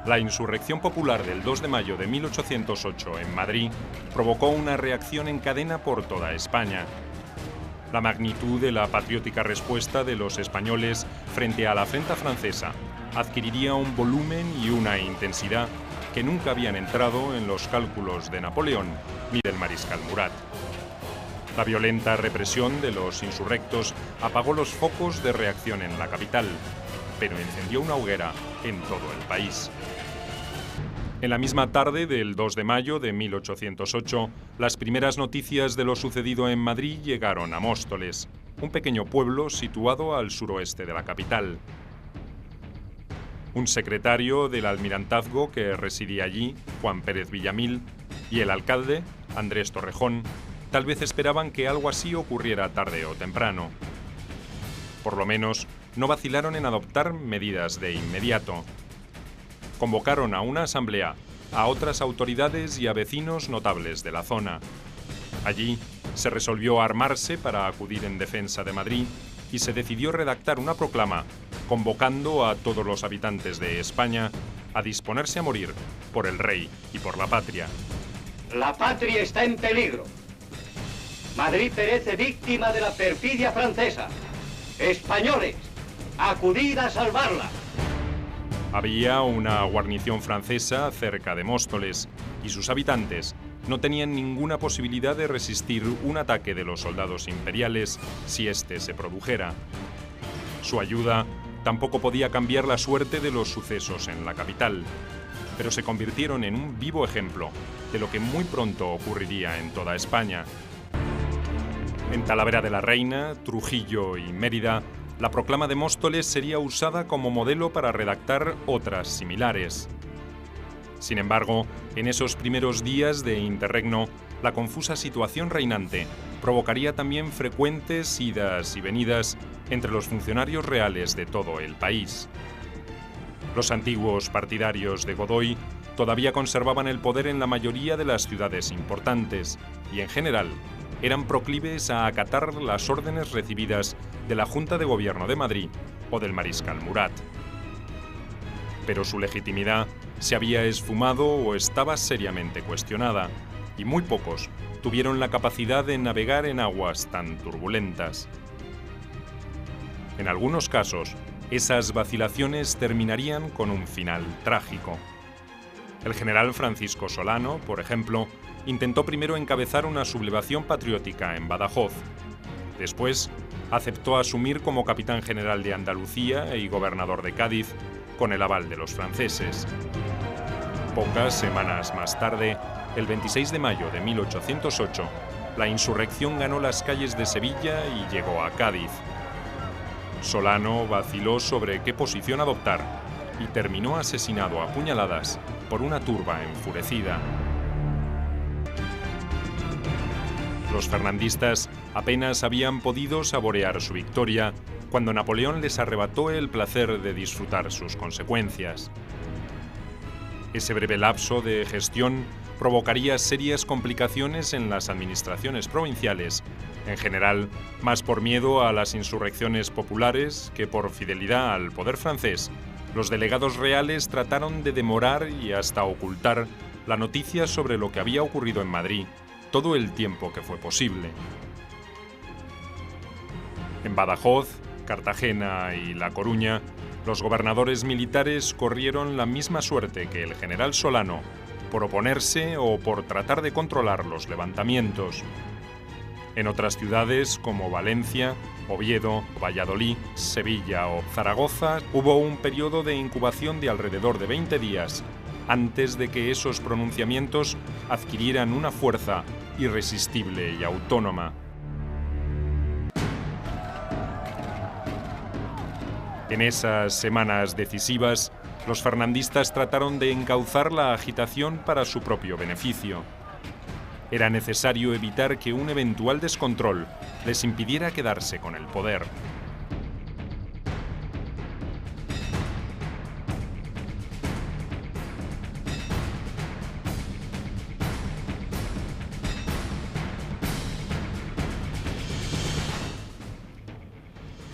La insurrección popular del 2 de mayo de 1808 en Madrid provocó una reacción en cadena por toda España. La magnitud de la patriótica respuesta de los españoles frente a la afrenta francesa adquiriría un volumen y una intensidad que nunca habían entrado en los cálculos de Napoleón ni del mariscal Murat. La violenta represión de los insurrectos apagó los focos de reacción en la capital, pero encendió una hoguera en todo el país. En la misma tarde del 2 de mayo de 1808, las primeras noticias de lo sucedido en Madrid llegaron a Móstoles, un pequeño pueblo situado al suroeste de la capital. Un secretario del almirantazgo que residía allí, Juan Pérez Villamil, y el alcalde, Andrés Torrejón, tal vez esperaban que algo así ocurriera tarde o temprano. Por lo menos, no vacilaron en adoptar medidas de inmediato. Convocaron a una asamblea, a otras autoridades y a vecinos notables de la zona. Allí se resolvió armarse para acudir en defensa de Madrid y se decidió redactar una proclama convocando a todos los habitantes de España a disponerse a morir por el rey y por la patria. La patria está en peligro. Madrid perece víctima de la perfidia francesa. Españoles, acudid a salvarla. Había una guarnición francesa cerca de Móstoles y sus habitantes no tenían ninguna posibilidad de resistir un ataque de los soldados imperiales si éste se produjera. Su ayuda tampoco podía cambiar la suerte de los sucesos en la capital, pero se convirtieron en un vivo ejemplo de lo que muy pronto ocurriría en toda España. En Talavera de la Reina, Trujillo y Mérida, la proclama de Móstoles sería usada como modelo para redactar otras similares. Sin embargo, en esos primeros días de interregno, la confusa situación reinante provocaría también frecuentes idas y venidas entre los funcionarios reales de todo el país. Los antiguos partidarios de Godoy todavía conservaban el poder en la mayoría de las ciudades importantes y, en general, eran proclives a acatar las órdenes recibidas de la Junta de Gobierno de Madrid o del mariscal Murat. Pero su legitimidad se había esfumado o estaba seriamente cuestionada, y muy pocos tuvieron la capacidad de navegar en aguas tan turbulentas. En algunos casos, esas vacilaciones terminarían con un final trágico. El general Francisco Solano, por ejemplo, intentó primero encabezar una sublevación patriótica en Badajoz. Después, aceptó asumir como capitán general de Andalucía y gobernador de Cádiz, con el aval de los franceses. Pocas semanas más tarde, el 26 de mayo de 1808, la insurrección ganó las calles de Sevilla y llegó a Cádiz. Solano vaciló sobre qué posición adoptar y terminó asesinado a puñaladas por una turba enfurecida. Los fernandistas apenas habían podido saborear su victoria cuando Napoleón les arrebató el placer de disfrutar sus consecuencias. Ese breve lapso de gestión provocaría serias complicaciones en las administraciones provinciales, en general más por miedo a las insurrecciones populares que por fidelidad al poder francés. Los delegados reales trataron de demorar y hasta ocultar la noticia sobre lo que había ocurrido en Madrid todo el tiempo que fue posible. En Badajoz, Cartagena y La Coruña, los gobernadores militares corrieron la misma suerte que el general Solano, por oponerse o por tratar de controlar los levantamientos. En otras ciudades como Valencia, Oviedo, Valladolid, Sevilla o Zaragoza hubo un periodo de incubación de alrededor de 20 días antes de que esos pronunciamientos adquirieran una fuerza irresistible y autónoma. En esas semanas decisivas, los fernandistas trataron de encauzar la agitación para su propio beneficio. Era necesario evitar que un eventual descontrol les impidiera quedarse con el poder.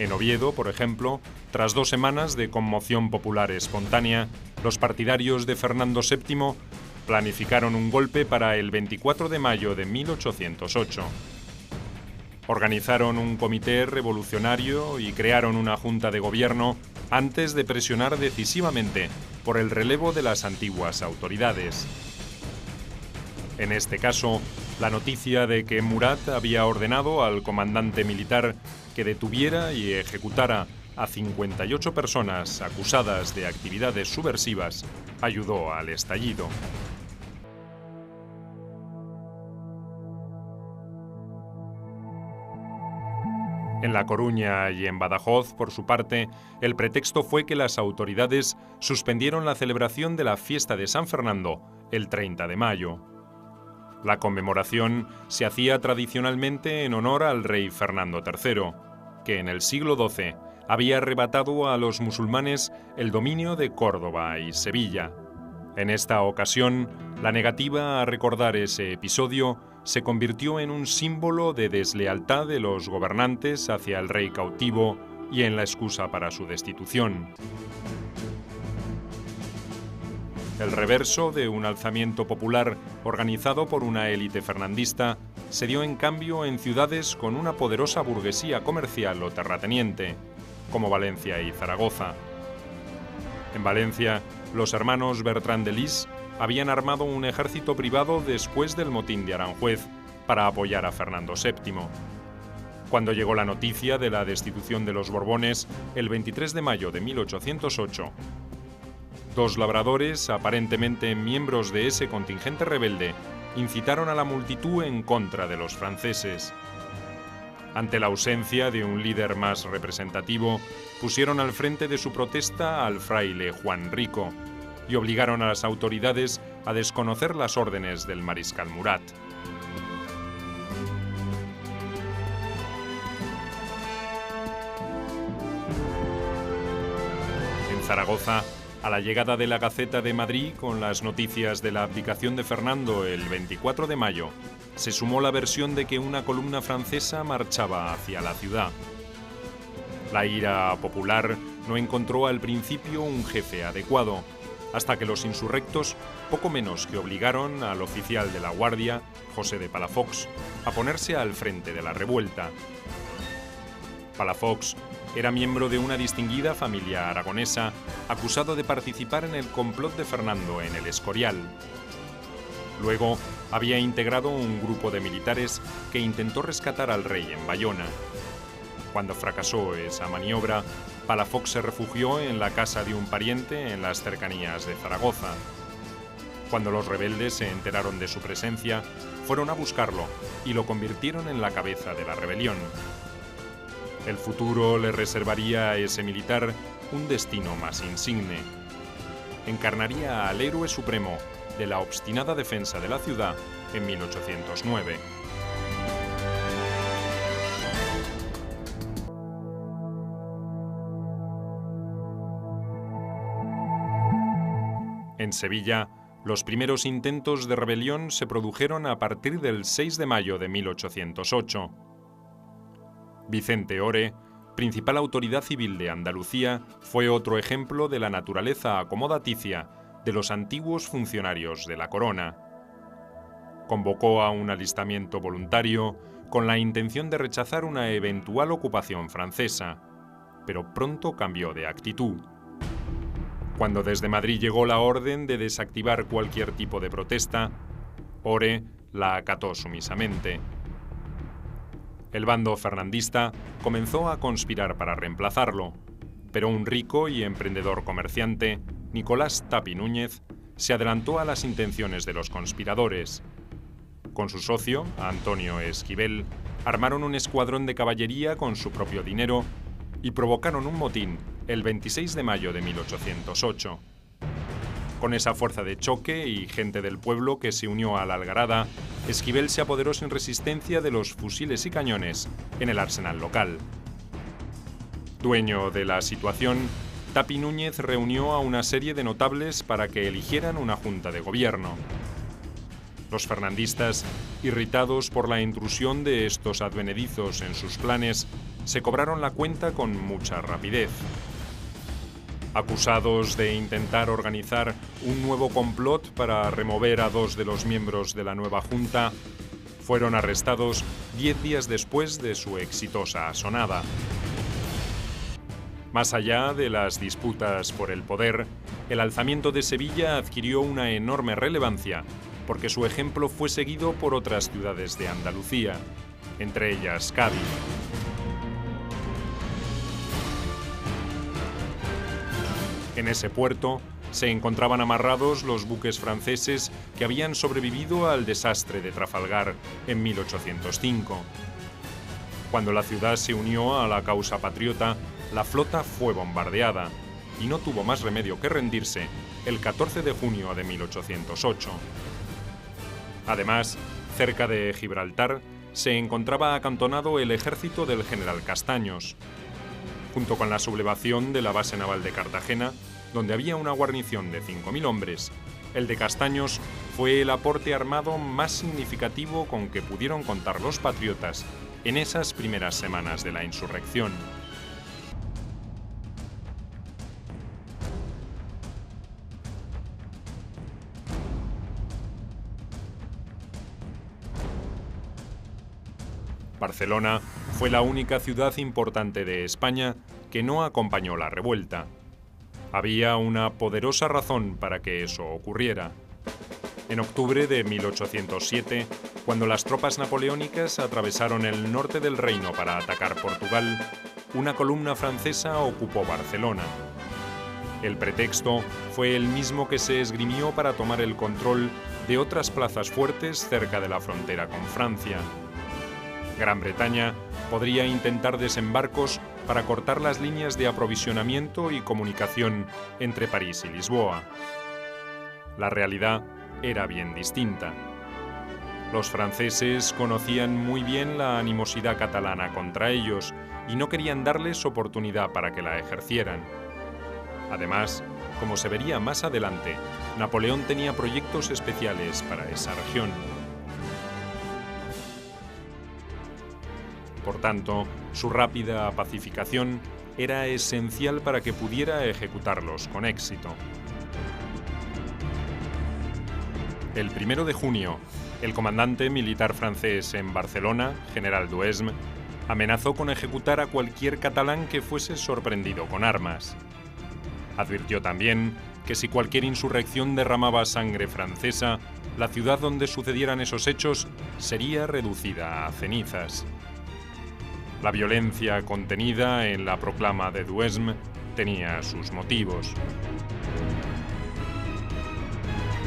En Oviedo, por ejemplo, Tras 2 semanas de conmoción popular espontánea, los partidarios de Fernando VII planificaron un golpe para el 24 de mayo de 1808. Organizaron un comité revolucionario y crearon una junta de gobierno antes de presionar decisivamente por el relevo de las antiguas autoridades. En este caso, la noticia de que Murat había ordenado al comandante militar que detuviera y ejecutara a 58 personas acusadas de actividades subversivas ayudó al estallido. En La Coruña y en Badajoz, por su parte, el pretexto fue que las autoridades suspendieron la celebración de la fiesta de San Fernando el 30 de mayo. La conmemoración se hacía tradicionalmente en honor al rey Fernando III, que en el siglo XII había arrebatado a los musulmanes el dominio de Córdoba y Sevilla. En esta ocasión, la negativa a recordar ese episodio se convirtió en un símbolo de deslealtad de los gobernantes hacia el rey cautivo y en la excusa para su destitución. El reverso de un alzamiento popular organizado por una élite fernandista se dio en cambio en ciudades con una poderosa burguesía comercial o terrateniente, como Valencia y Zaragoza. En Valencia, los hermanos Bertrand de Lis habían armado un ejército privado después del motín de Aranjuez para apoyar a Fernando VII. Cuando llegó la noticia de la destitución de los Borbones el 23 de mayo de 1808, 2 labradores, aparentemente miembros de ese contingente rebelde, incitaron a la multitud en contra de los franceses. Ante la ausencia de un líder más representativo, pusieron al frente de su protesta al fraile Juan Rico y obligaron a las autoridades a desconocer las órdenes del mariscal Murat. En Zaragoza, a la llegada de la Gaceta de Madrid con las noticias de la abdicación de Fernando el 24 de mayo, se sumó la versión de que una columna francesa marchaba hacia la ciudad. La ira popular no encontró al principio un jefe adecuado, hasta que los insurrectos poco menos que obligaron al oficial de la Guardia, José de Palafox, a ponerse al frente de la revuelta. Palafox era miembro de una distinguida familia aragonesa, acusado de participar en el complot de Fernando en el Escorial. Luego, había integrado un grupo de militares que intentó rescatar al rey en Bayona. Cuando fracasó esa maniobra, Palafox se refugió en la casa de un pariente en las cercanías de Zaragoza. Cuando los rebeldes se enteraron de su presencia, fueron a buscarlo y lo convirtieron en la cabeza de la rebelión. El futuro le reservaría a ese militar un destino más insigne. Encarnaría al héroe supremo de la obstinada defensa de la ciudad en 1809. En Sevilla, los primeros intentos de rebelión se produjeron a partir del 6 de mayo de 1808. Vicente Ore, principal autoridad civil de Andalucía, fue otro ejemplo de la naturaleza acomodaticia de los antiguos funcionarios de la corona. Convocó a un alistamiento voluntario con la intención de rechazar una eventual ocupación francesa, pero pronto cambió de actitud. Cuando desde Madrid llegó la orden de desactivar cualquier tipo de protesta, Ore la acató sumisamente. El bando fernandista comenzó a conspirar para reemplazarlo, pero un rico y emprendedor comerciante, Nicolás Tapi Núñez, se adelantó a las intenciones de los conspiradores. Con su socio, Antonio Esquivel, armaron un escuadrón de caballería con su propio dinero y provocaron un motín el 26 de mayo de 1808. Con esa fuerza de choque y gente del pueblo que se unió a la algarada, Esquivel se apoderó sin resistencia de los fusiles y cañones en el arsenal local. Dueño de la situación, Tapi Núñez reunió a una serie de notables para que eligieran una junta de gobierno. Los fernandistas, irritados por la intrusión de estos advenedizos en sus planes, se cobraron la cuenta con mucha rapidez. Acusados de intentar organizar un nuevo complot para remover a 2 de los miembros de la nueva junta, fueron arrestados 10 días después de su exitosa asonada. Más allá de las disputas por el poder, el alzamiento de Sevilla adquirió una enorme relevancia porque su ejemplo fue seguido por otras ciudades de Andalucía, entre ellas Cádiz. En ese puerto se encontraban amarrados los buques franceses que habían sobrevivido al desastre de Trafalgar en 1805. Cuando la ciudad se unió a la causa patriota, la flota fue bombardeada y no tuvo más remedio que rendirse el 14 de junio de 1808. Además, cerca de Gibraltar se encontraba acantonado el ejército del general Castaños. Junto con la sublevación de la base naval de Cartagena, donde había una guarnición de 5.000 hombres, el de Castaños fue el aporte armado más significativo con que pudieron contar los patriotas en esas primeras semanas de la insurrección. Barcelona fue la única ciudad importante de España que no acompañó la revuelta. Había una poderosa razón para que eso ocurriera. En octubre de 1807, cuando las tropas napoleónicas atravesaron el norte del reino para atacar Portugal, una columna francesa ocupó Barcelona. El pretexto fue el mismo que se esgrimió para tomar el control de otras plazas fuertes cerca de la frontera con Francia. Gran Bretaña podría intentar desembarcos para cortar las líneas de aprovisionamiento y comunicación entre París y Lisboa. La realidad era bien distinta. Los franceses conocían muy bien la animosidad catalana contra ellos y no querían darles oportunidad para que la ejercieran. Además, como se vería más adelante, Napoleón tenía proyectos especiales para esa región. Por tanto, su rápida pacificación era esencial para que pudiera ejecutarlos con éxito. El 1 de junio, el comandante militar francés en Barcelona, general Duhesme, amenazó con ejecutar a cualquier catalán que fuese sorprendido con armas. Advirtió también que si cualquier insurrección derramaba sangre francesa, la ciudad donde sucedieran esos hechos sería reducida a cenizas. La violencia contenida en la proclama de Duhesme tenía sus motivos.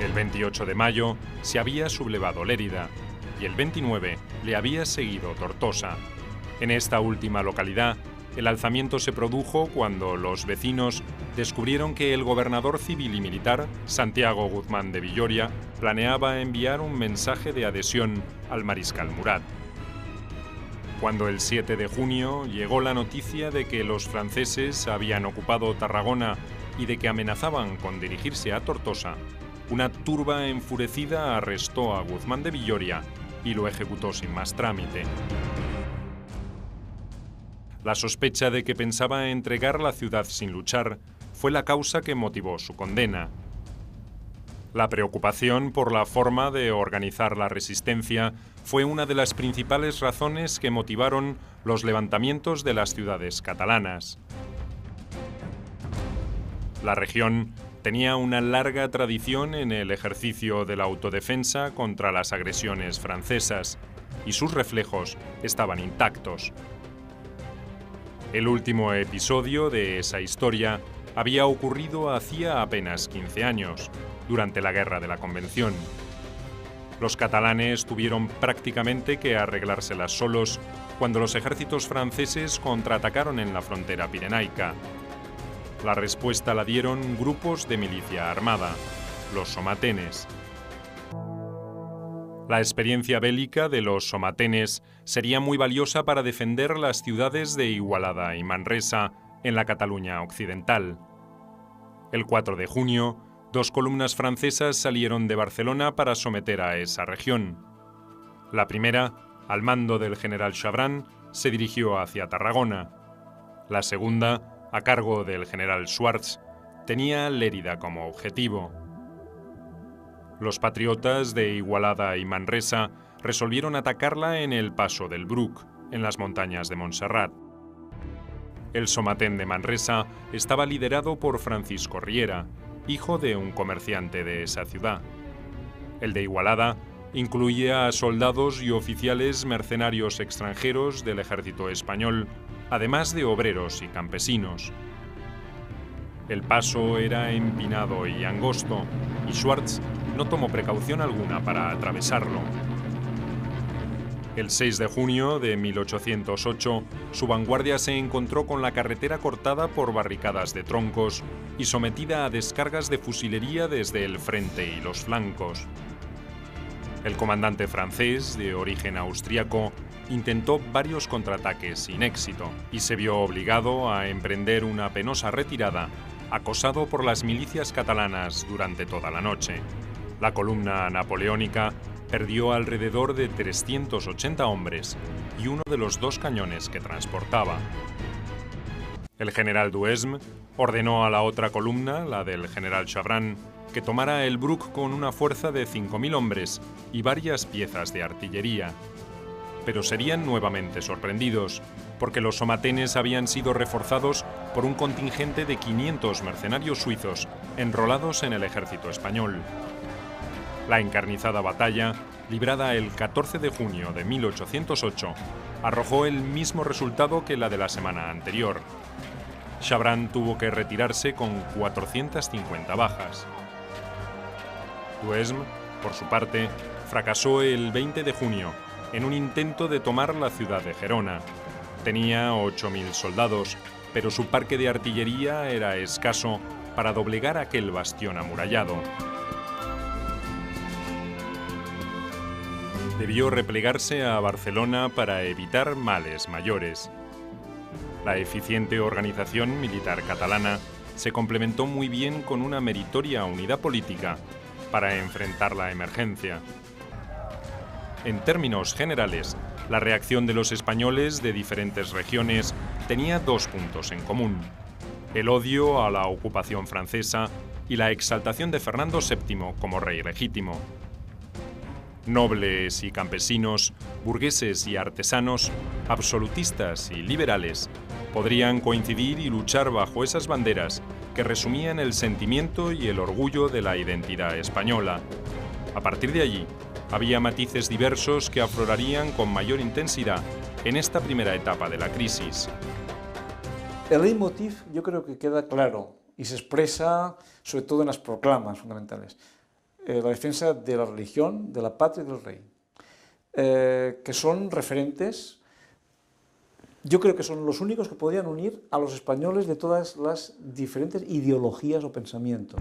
El 28 de mayo se había sublevado Lérida y el 29 le había seguido Tortosa. En esta última localidad, el alzamiento se produjo cuando los vecinos descubrieron que el gobernador civil y militar, Santiago Guzmán de Villoria, planeaba enviar un mensaje de adhesión al mariscal Murat. Cuando el 7 de junio llegó la noticia de que los franceses habían ocupado Tarragona y de que amenazaban con dirigirse a Tortosa, una turba enfurecida arrestó a Guzmán de Villoria y lo ejecutó sin más trámite. La sospecha de que pensaba entregar la ciudad sin luchar fue la causa que motivó su condena. La preocupación por la forma de organizar la resistencia fue una de las principales razones que motivaron los levantamientos de las ciudades catalanas. La región tenía una larga tradición en el ejercicio de la autodefensa contra las agresiones francesas, y sus reflejos estaban intactos. El último episodio de esa historia había ocurrido hacía apenas 15 años, durante la Guerra de la Convención. Los catalanes tuvieron prácticamente que arreglárselas solos cuando los ejércitos franceses contraatacaron en la frontera pirenaica. La respuesta la dieron grupos de milicia armada, los somatenes. La experiencia bélica de los somatenes sería muy valiosa para defender las ciudades de Igualada y Manresa en la Cataluña occidental. El 4 de junio, 2 columnas francesas salieron de Barcelona para someter a esa región. La primera, al mando del general Chabran, se dirigió hacia Tarragona. La segunda, a cargo del general Schwartz, tenía Lérida como objetivo. Los patriotas de Igualada y Manresa resolvieron atacarla en el paso del Bruc, en las montañas de Montserrat. El somatén de Manresa estaba liderado por Francisco Riera, hijo de un comerciante de esa ciudad. El de Igualada incluía a soldados y oficiales mercenarios extranjeros del ejército español, además de obreros y campesinos. El paso era empinado y angosto, y Schwartz no tomó precaución alguna para atravesarlo. El 6 de junio de 1808, su vanguardia se encontró con la carretera cortada por barricadas de troncos y sometida a descargas de fusilería desde el frente y los flancos. El comandante francés, de origen austríaco, intentó varios contraataques sin éxito y se vio obligado a emprender una penosa retirada, acosado por las milicias catalanas durante toda la noche. La columna napoleónica perdió alrededor de 380 hombres y uno de los 2 cañones que transportaba. El general Duhesme ordenó a la otra columna, la del general Chabran, que tomara el Bruc con una fuerza de 5.000 hombres y varias piezas de artillería. Pero serían nuevamente sorprendidos, porque los somatenes habían sido reforzados por un contingente de 500 mercenarios suizos enrolados en el ejército español. La encarnizada batalla, librada el 14 de junio de 1808, arrojó el mismo resultado que la de la semana anterior. Chabran tuvo que retirarse con 450 bajas. Duhesme, por su parte, fracasó el 20 de junio en un intento de tomar la ciudad de Gerona. Tenía 8.000 soldados, pero su parque de artillería era escaso para doblegar aquel bastión amurallado. Debió replegarse a Barcelona para evitar males mayores. La eficiente organización militar catalana se complementó muy bien con una meritoria unidad política para enfrentar la emergencia. En términos generales, la reacción de los españoles de diferentes regiones tenía 2 puntos en común: el odio a la ocupación francesa y la exaltación de Fernando VII como rey legítimo. Nobles y campesinos, burgueses y artesanos, absolutistas y liberales, podrían coincidir y luchar bajo esas banderas que resumían el sentimiento y el orgullo de la identidad española. A partir de allí, había matices diversos que aflorarían con mayor intensidad en esta primera etapa de la crisis. El leitmotiv yo creo que queda claro y se expresa sobre todo en las proclamas fundamentales. La defensa de la religión, de la patria y del rey, que son referentes, yo creo que son los únicos que podían unir a los españoles de todas las diferentes ideologías o pensamientos.